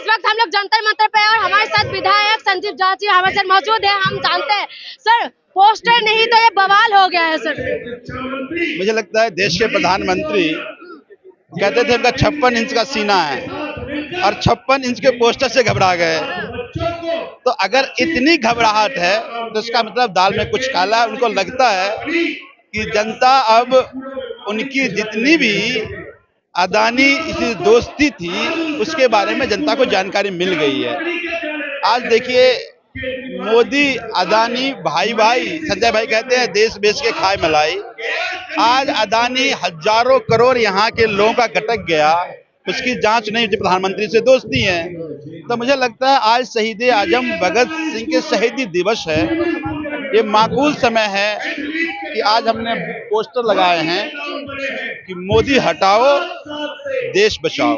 वक्त हम लोग जंतर मंतर पे हैं और हमारे साथ विधायक संजीव जाची हमारे साथ मौजूद है। हम जानते हैं सर, पोस्टर नहीं तो ये बवाल हो गया है सर। मुझे लगता है देश के प्रधानमंत्री कहते थे उनका 56 इंच का सीना है और 56 इंच के पोस्टर से घबरा गए। तो अगर इतनी घबराहट है तो इसका मतलब दाल में कुछ काला है। उनको लगता है कि जनता अब उनकी जितनी भी अदानी इसी दोस्ती थी उसके बारे में जनता को जानकारी मिल गई है। आज देखिए मोदी अदानी भाई भाई, संजय भाई कहते हैं देश बेच के खाए मलाई। आज अदानी हजारों करोड़ यहाँ के लोगों का गटक गया, उसकी जांच नहीं, जो प्रधानमंत्री से दोस्ती है। तो मुझे लगता है आज शहीद आजम भगत सिंह के शहीदी दिवस है। ये माकूल समय है कि आज हमने पोस्टर लगाए हैं कि मोदी हटाओ देश बचाओ।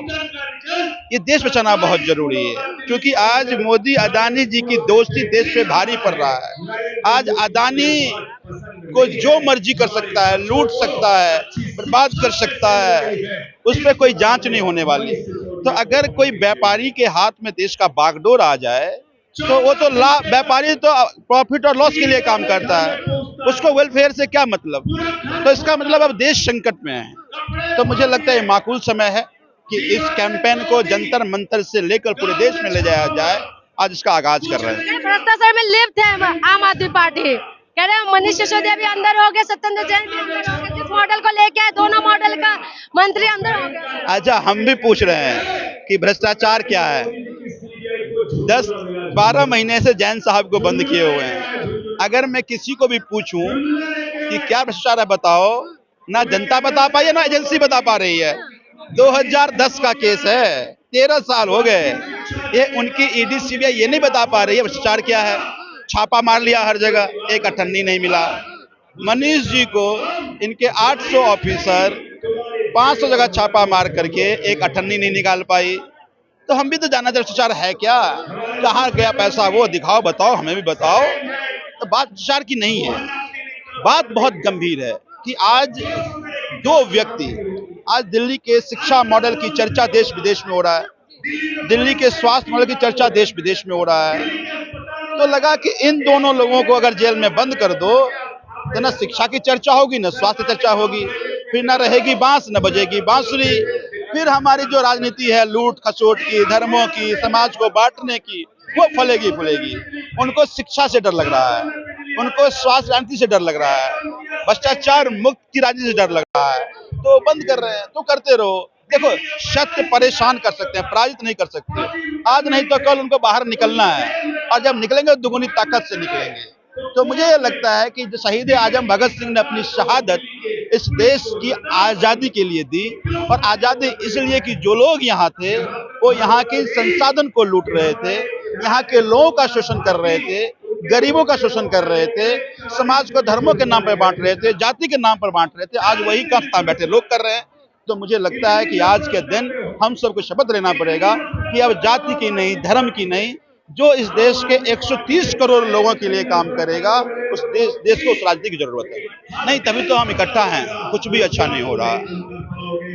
ये देश बचाना बहुत जरूरी है क्योंकि आज मोदी अदानी जी की दोस्ती देश पे भारी पड़ रहा है। आज अदानी को जो मर्जी कर सकता है, लूट सकता है, बर्बाद कर सकता है, उस पर कोई जांच नहीं होने वाली। तो अगर कोई व्यापारी के हाथ में देश का बागडोर आ जाए तो वो तो व्यापारी तो प्रॉफिट और लॉस के लिए काम करता है, उसको वेलफेयर से क्या मतलब। तो इसका मतलब अब देश संकट में है। तो मुझे लगता है माकूल समय है कि इस कैंपेन को जंतर मंतर से लेकर पूरे देश में ले जाया जाए। आज इसका आगाज कर रहे हैं। भ्रष्टाचार में लिप्त है आम आदमी पार्टी, कह रहे हैं मनीष सिसोदिया भी अंदर हो गए, सत्येंद्र जैन भी अंदर हो गए। जिस मॉडल को लेके आए दोनों मॉडल का मंत्री अंदर हो गए। अच्छा, हम भी पूछ रहे हैं कि भ्रष्टाचार क्या है। 10-12 महीने से जैन साहब को बंद किए हुए हैं। अगर मैं किसी को भी पूछूं कि क्या भ्रष्टाचार है बताओ, ना जनता बता पाई है ना एजेंसी बता पा रही है। 2010 का केस है, 13 साल हो गए। ये उनकी ईडी सीबीआई ये नहीं बता पा रही है भ्रष्टाचार क्या है। छापा मार लिया हर जगह, एक अठन्नी नहीं मिला। मनीष जी को इनके 800 ऑफिसर 500 जगह छापा मार करके एक अठन्नी नहीं निकाल पाई। तो हम भी तो जानना चाहिए भ्रष्टाचार है क्या, कहाँ गया पैसा, वो दिखाओ, बताओ, हमें भी बताओ। तो बात भ्रष्टाचार की नहीं है, बात बहुत गंभीर है कि आज दो व्यक्ति, आज दिल्ली के शिक्षा मॉडल की चर्चा देश विदेश में हो रहा है, दिल्ली के स्वास्थ्य मॉडल की चर्चा देश विदेश में हो रहा है। तो लगा कि इन दोनों लोगों को अगर जेल में बंद कर दो तो न शिक्षा की चर्चा होगी, न स्वास्थ्य चर्चा होगी, फिर न रहेगी बांस न बजेगी बांसुरी। फिर हमारी जो राजनीति है लूट खसोट की, धर्मों की, समाज को बांटने की, वो फलेगी फूलेगी। उनको शिक्षा से डर लग रहा है, उनको स्वास्थ्य राजनीति से डर लग रहा है, भ्रष्टाचार मुक्त की राजनीति से डर लग रहा है। तो बंद कर रहे हैं, तो करते रहो। देखो, सत्य परेशान कर सकते हैं, पराजित नहीं कर सकते। आज नहीं तो कल उनको बाहर निकलना है और जब निकलेंगे दुगुनी ताकत से निकलेंगे। तो मुझे ये लगता है कि जो शहीद आजम भगत सिंह ने अपनी शहादत इस देश की आजादी के लिए दी, और आजादी इसलिए कि जो लोग यहाँ थे वो यहाँ के संसाधन को लूट रहे थे, यहाँ के लोगों का शोषण कर रहे थे, गरीबों का शोषण कर रहे थे, समाज को धर्मों के नाम पर बांट रहे थे, जाति के नाम पर बांट रहे थे। आज वही काम बैठे लोग कर रहे हैं। तो मुझे लगता है कि आज के दिन हम सबको शपथ लेना पड़ेगा कि अब जाति की नहीं, धर्म की नहीं, जो इस देश के 130 करोड़ लोगों के लिए काम करेगा उस देश को उस राजनीति की जरूरत है। नहीं तभी तो हम इकट्ठा हैं, कुछ भी अच्छा नहीं हो रहा।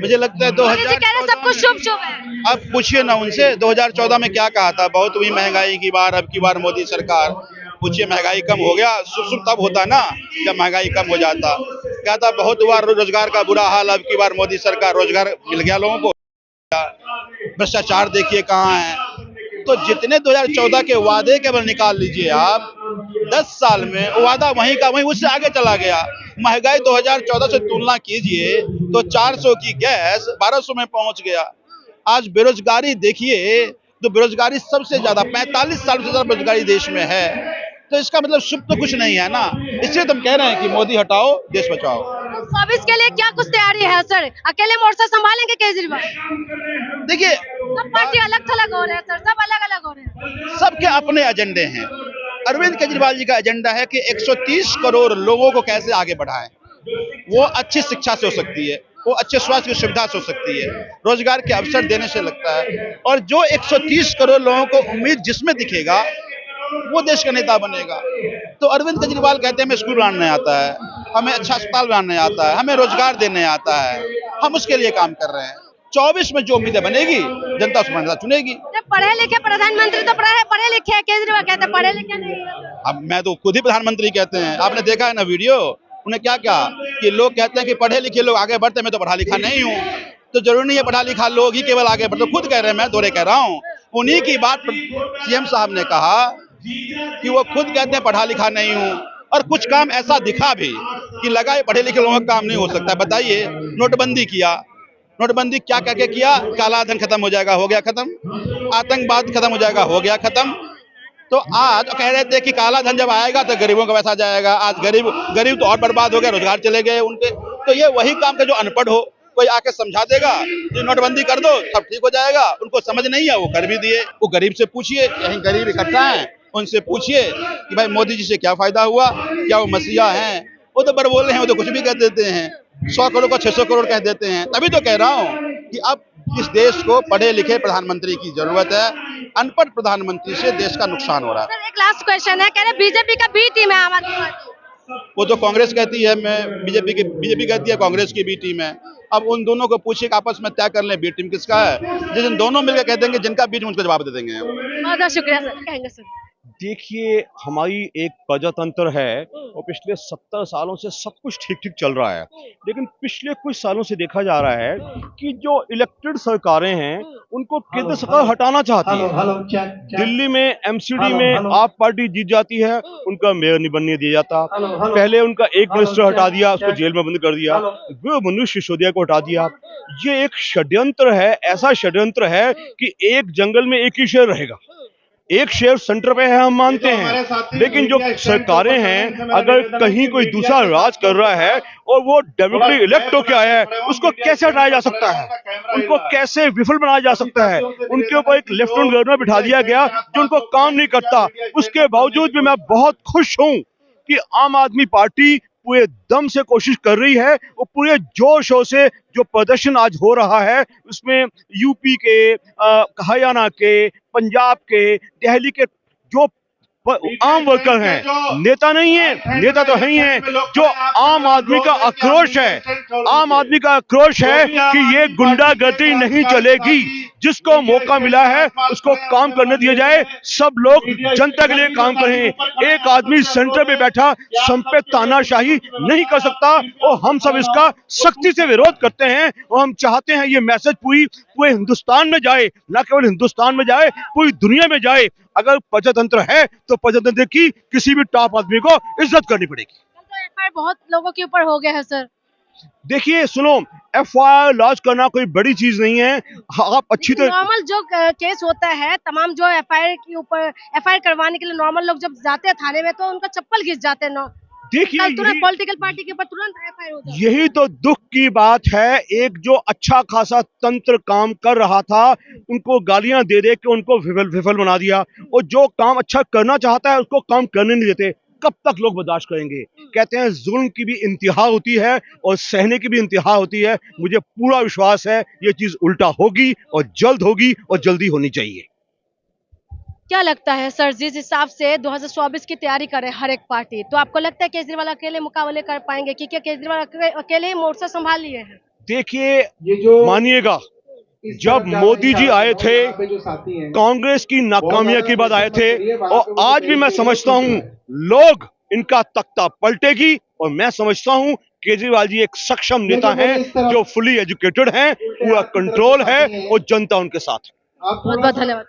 मुझे लगता है 2014 सब कुछ शुभ शुभ है। अब पूछिए ना उनसे 2014 में क्या कहा था, बहुत हुई महंगाई की बार, अब की बार मोदी सरकार। पूछिए महंगाई कम हो गया, शुभ तब होता ना जब महंगाई कम हो जाता। क्या था, बहुत हुआ रोजगार का बुरा हाल, अब की बार मोदी सरकार, रोजगार मिल गया लोगों को। भ्रष्टाचार देखिए कहाँ है। तो जितने 2014 के वादे केवल निकाल लीजिए आप, 10 साल में वादा वहीं का वहीं, उससे आगे चला गया। महंगाई 2014 से तुलना कीजिए तो 400 की गैस 1200 में पहुंच गया। आज बेरोजगारी देखिए तो बेरोजगारी सबसे ज्यादा 45 साल से ज्यादा बेरोजगारी देश में है। तो इसका मतलब शुभ तो कुछ नहीं है ना। इसलिए तुम कह रहे हैं कि मोदी हटाओ देश बचाओ। 24 के लिए क्या कुछ तैयारी है सर? अकेले मोर्चा संभालेंगे केजरीवाल? देखिए, सब पार्टी अलग थलग हो रहे हैं सर, सब अलग अलग हो रहे हैं, सबके अपने एजेंडे हैं। अरविंद केजरीवाल जी का एजेंडा है कि 130 करोड़ लोगों को कैसे आगे बढ़ाएं। वो अच्छी शिक्षा से हो सकती है, वो अच्छे स्वास्थ्य की सुविधा से हो सकती है, रोजगार के अवसर देने से लगता है। और जो 130 करोड़ लोगों को उम्मीद जिसमें दिखेगा वो देश का नेता बनेगा। तो अरविंद केजरीवाल कहते हैं हमें स्कूल बनाने आता है, हमें अच्छा अस्पताल बनाने आता है, हमें रोजगार देने आता है, हम उसके लिए काम कर रहे हैं। 24 में जो उम्मीदें बनेगी जनता उसको चुनेगी। पढ़े लिखे प्रधानमंत्री तो पढ़े लिखे हैं, केजरीवाल कहते हैं पढ़े लिखे नहीं है। अब मैं तो खुद ही प्रधानमंत्री कहते हैं, आपने देखा है ना वीडियो, उन्हें क्या कहा कि लोग कहते हैं कि पढ़े लिखे लोग आगे बढ़ते, मैं तो पढ़ा लिखा नहीं हूँ। तो जरूरी नहीं है पढ़ा लिखा लोग ही केवल आगे बढ़ते, खुद कह रहे हैं, मैं दोहरे कह रहा हूँ। उन्हीं की बात सीएम साहब ने कहा कि वो खुद कहते हैं पढ़ा लिखा नहीं हूँ, और कुछ काम ऐसा दिखा भी कि लगा ये पढ़े लिखे लोगों का काम नहीं हो सकता। बताइए, नोटबंदी किया, नोटबंदी क्या क्या क्या किया, काला धन खत्म हो जाएगा, हो गया खत्म। आतंकवाद खत्म हो जाएगा, हो गया खत्म। तो आज कह रहे थे कि काला धन जब आएगा तो गरीबों का पैसा जाएगा। आज गरीब तो और बर्बाद हो गए, रोजगार चले गए उनके। तो ये वही काम का जो अनपढ़ हो कोई आके समझा देगा कि नोटबंदी कर दो सब ठीक हो जाएगा। उनको समझ नहीं है, वो कर भी दिए। वो गरीब से पूछिए, यहीं गरीब इकट्ठा है, उनसे पूछिए कि भाई मोदी जी से क्या फायदा हुआ, क्या वो मसीहा हैं? वो तो बर बोल रहे हैं, वो तो कुछ भी कह देते हैं, 100 करोड़ का 600 करोड़ कह देते हैं। तभी तो कह रहा हूँ कि अब इस देश को पढ़े लिखे प्रधानमंत्री की जरूरत है। अनपढ़ प्रधानमंत्री से देश का नुकसान हो रहा है। सर एक लास्ट क्वेश्चन है, कह रहे बीजेपी का बी टीम है आम आदमी पार्टी। वो तो कांग्रेस कहती है, मैं बीजेपी कहती है कांग्रेस की बी टीम है। अब उन दोनों को पूछिए कि आपस में तय कर लें बी टीम किसका है। जिस दिन दोनों मिलकर कह देंगे जिनका बी टीम, उसको जवाब दे देंगे। बहुत बहुत शुक्रिया सर, कहेंगे सर। देखिए, हमारी एक प्रजातंत्र है और पिछले 70 सालों से सब कुछ ठीक ठीक चल रहा है, लेकिन पिछले कुछ सालों से देखा जा रहा है कि जो इलेक्टेड सरकारें हैं उनको केंद्र सरकार हटाना चाहती है। दिल्ली में एमसीडी में आप पार्टी जीत जाती है, उनका मेयर नहीं बनने दिया जाता। पहले उनका एक मिनिस्टर हटा दिया, उसको जेल में बंद कर दिया, वो मनीष सिसोदिया को हटा दिया। ये एक षड्यंत्र है, ऐसा षड्यंत्र है कि एक जंगल में एक ही शेर रहेगा। एक शेर सेंटर पे है, हम मानते हैं, लेकिन जो सरकारें हैं अगर कहीं कोई दूसरा राज कर रहा है और वो डेमोक्रेटिक इलेक्ट होकर आया है, उसको कैसे हटाया जा सकता है, उनको कैसे विफल बनाया जा सकता है। उनके ऊपर एक लेफ्टिनेंट गवर्नर बिठा दिया गया जो उनको काम नहीं करता। उसके बावजूद भी मैं बहुत खुश हूं कि आम आदमी पार्टी पूरे दम से कोशिश कर रही है, वो पूरे जोर शोर से जो प्रदर्शन आज हो रहा है उसमें यूपी के, हरियाणा के, पंजाब के, दिल्ली के जो आम वर्कर हैं, नेता नहीं है, नेता तो है ही है, जो आम आदमी का आक्रोश है, आम आदमी का आक्रोश है कि ये गुंडागर्दी नहीं चलेगी। जिसको मौका मिला है उसको काम करने दिया जाए, सब लोग जनता के लिए काम करें। एक आदमी सेंटर पे बैठा सब पे तानाशाही नहीं कर सकता, और हम सब इसका सख्ती से विरोध करते हैं। और हम चाहते हैं ये मैसेज पूरे हिंदुस्तान में जाए, न केवल हिंदुस्तान में जाए, पूरी दुनिया में जाए। अगर प्रजातंत्र है तो प्रजातंत्र की किसी भी टॉप आदमी को इज्जत करनी पड़ेगी। तो एफआईआर बहुत लोगों के ऊपर हो गया है सर। देखिए सुनो, एफआईआर लॉन्च करना कोई बड़ी चीज नहीं है। आप अच्छी तरह, नॉर्मल जो केस होता है, तमाम जो एफआईआर के ऊपर एफआईआर करवाने के लिए नॉर्मल लोग जब जाते हैं थाने में तो उनका चप्पल घिस जाते हैं। देखिए तुरंत पॉलिटिकल पार्टी के ऊपर तुरंत एफआईआर हो जाता है। यही तो दुख की बात है। एक जो अच्छा खासा तंत्र काम कर रहा था, उनको गालियां दे दे के उनको विफल बना दिया, और जो काम अच्छा करना चाहता है उसको काम करने नहीं देते। कब तक लोग बर्दाश्त करेंगे? कहते हैं जुल्म की भी इंतहा होती है और सहने की भी इंतहा होती है। मुझे पूरा विश्वास है ये चीज उल्टा होगी और जल्दी होनी चाहिए। क्या लगता है सर, जिस हिसाब से 2024 की तैयारी करे हर एक पार्टी, तो आपको लगता है केजरीवाल अकेले मुकाबले कर पाएंगे कि क्या केजरीवाल अकेले ही मोर्चा संभाल लिए हैं? देखिए, मानिएगा जब मोदी जी आए थे, कांग्रेस की नाकामियां के बाद आए थे, और आज भी मैं समझता हूं लोग इनका तख्ता पलटेगी। और मैं समझता हूं केजरीवाल जी एक सक्षम नेता हैं, जो फुली एजुकेटेड हैं, पूरा कंट्रोल है और जनता उनके साथ है। बहुत बहुत धन्यवाद।